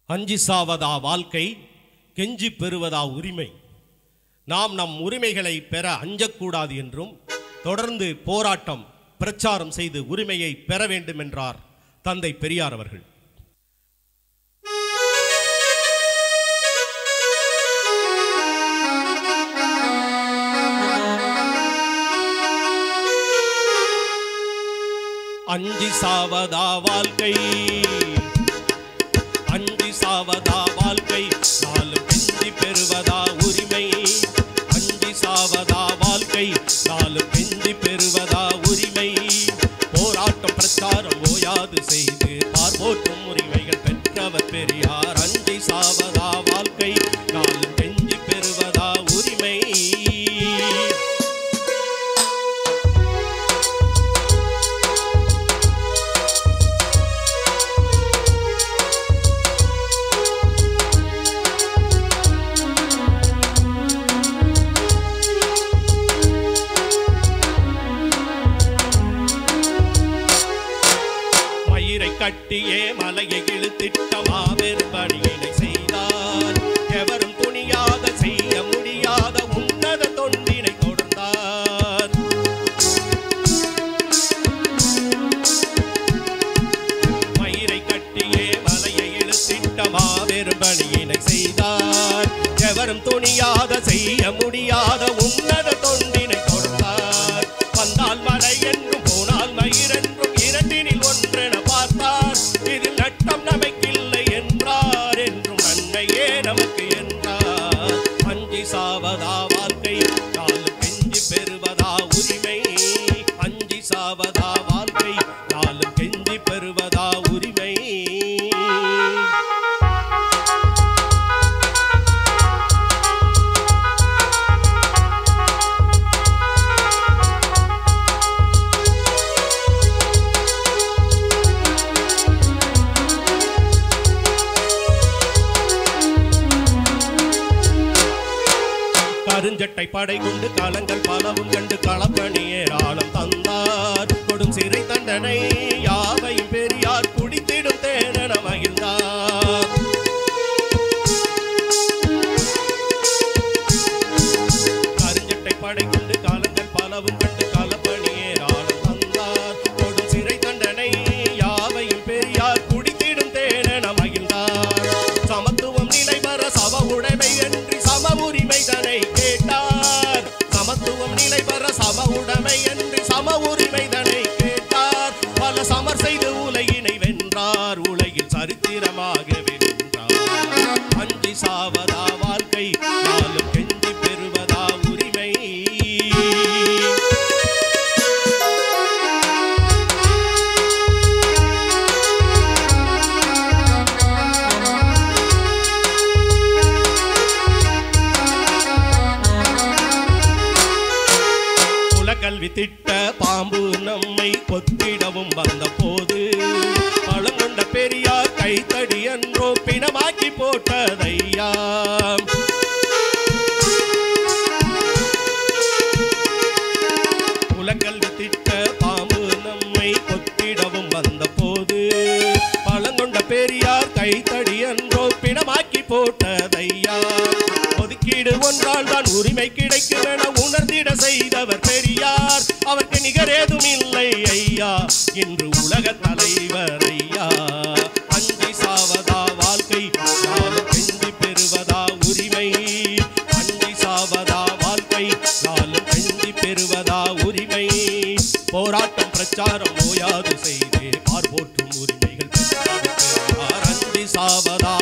அஞ்சி சாவதா வாழ்க்கை, கெஞ்சி பெறுவதா உரிமை. நாம் நம் உரிமைகளை பெற அஞ்சக்கூடாது என்றும் தொடர்ந்து போராட்டம் பிரச்சாரம் செய்து உரிமையை பெற வேண்டும் என்றார் தந்தை பெரியார் அவர்கள். அஞ்சி சாவதா வாழ்க்கை, அஞ்சி சாவதா வாழ்க்கை, நாளும் கெஞ்சி பெறுவதா உரிமை. அஞ்சி சாவதா வாழ்க்கை, நாளும் கெஞ்சி பெறுவதா உரிமை. போராட்டம் பிரச்சாரம் ஓயாது செய்து பார்போற்றும் உரிமைகள் பெற்றவர் பெரியார். அஞ்சி சாவதா வாழ்க்கை, நாளும் கெஞ்சி பெறுவதா உரிமை. கட்டியே மலையை இழுத்திட்ட மாபெரும் பணியினை செய்தார். எவரும் துணியாக செய்ய முடியாத உன்னத தொண்டினை தொடர்ந்தார். மயிரை கட்டியே மலையை இழுத்திட்ட மாபெரும் பணியினை செய்தார். எவரும் துணியாக செய்ய முடியாத உன்னத தொண்டினை தொடர்ந்தார். வந்தால் மலை என்றும் போனால் மயிர் என்றும் இரண்டினில் ஒன்றென இதில் நட்டம் நமக்கில்லை என்றார், என்றும் நன்மையே நமக்கு என்றார். அஞ்சி சாவதா வாழ்க்கை, நாளும் கெஞ்சி பெறுவதா உரிமை. அஞ்சி சாவதா வாழ்க்கை, நாளும் கெஞ்சி பெறுவதா உரிமை. கருஞ்சட்டை படை கொண்டு காலங்கள் பலவும் கண்டு களப்பணியேராளம் தந்தார். கொடும் சிறை தண்டனை யாவையும் பெரியார் குடித்திடும் தேனென மகிழ்ந்தார். கருஞ்சட்டை படை கொண்டு காலங்கள் பலவும் கண்டு களப்பணியேராளம் தந்தார். கொடும் சிறை தண்டனை யாவையும் பெரியார் குடித்திடும் தேனென மகிழ்ந்தார். சமத்துவம் நிலை வர சம உடைமை என்று சம உரிமை தனை கேட்டார். சமத்துவம் நிலை பெற சம உடைமை என்று சம உரிமை தனை கேட்டார். பல சமர் செய்து உலகினை வென்றார், உலகில் சரித்திரமாக வென்றார். அஞ்சி சாவதா வாழ்க்கை, நாளும் கெஞ்சி பெறுவதா உரிமை. கல்வி திட்ட பாம்பு நம்மை கொத்திடவும் வந்த போது பழங்கொண்ட பெரியார் கைத்தடி என்றோ பிணமாக்கி போட்டதையா. உலகல்வி திட்ட பாம்பு நம்மை கொத்திடவும் வந்த போது பழங்கொண்ட பெரியார் கைத்தடி என்றோ பிணமாக்கி போட்டதையா. ஒதுக்கீடு ஒன்றால் தான் உரிமை கிடைக்கும் என உணர்ந்திட செய்தவர் பெரியார். அவருக்கு நிகரேதும் இல்லை ஐயா, இன்று உலக தலைவர் ஐயா. அஞ்சி சாவதா வாழ்க்கை, நாளும் கெஞ்சி பெறுவதா உரிமை. அஞ்சி சாவதா வாழ்க்கை, நாளும் கெஞ்சி பெறுவதா உரிமை. போராட்டம் பிரச்சாரம் ஓயாது செய்தே பார்போற்றும் உரிமைகள் பெற்றார். அஞ்சி சாவதா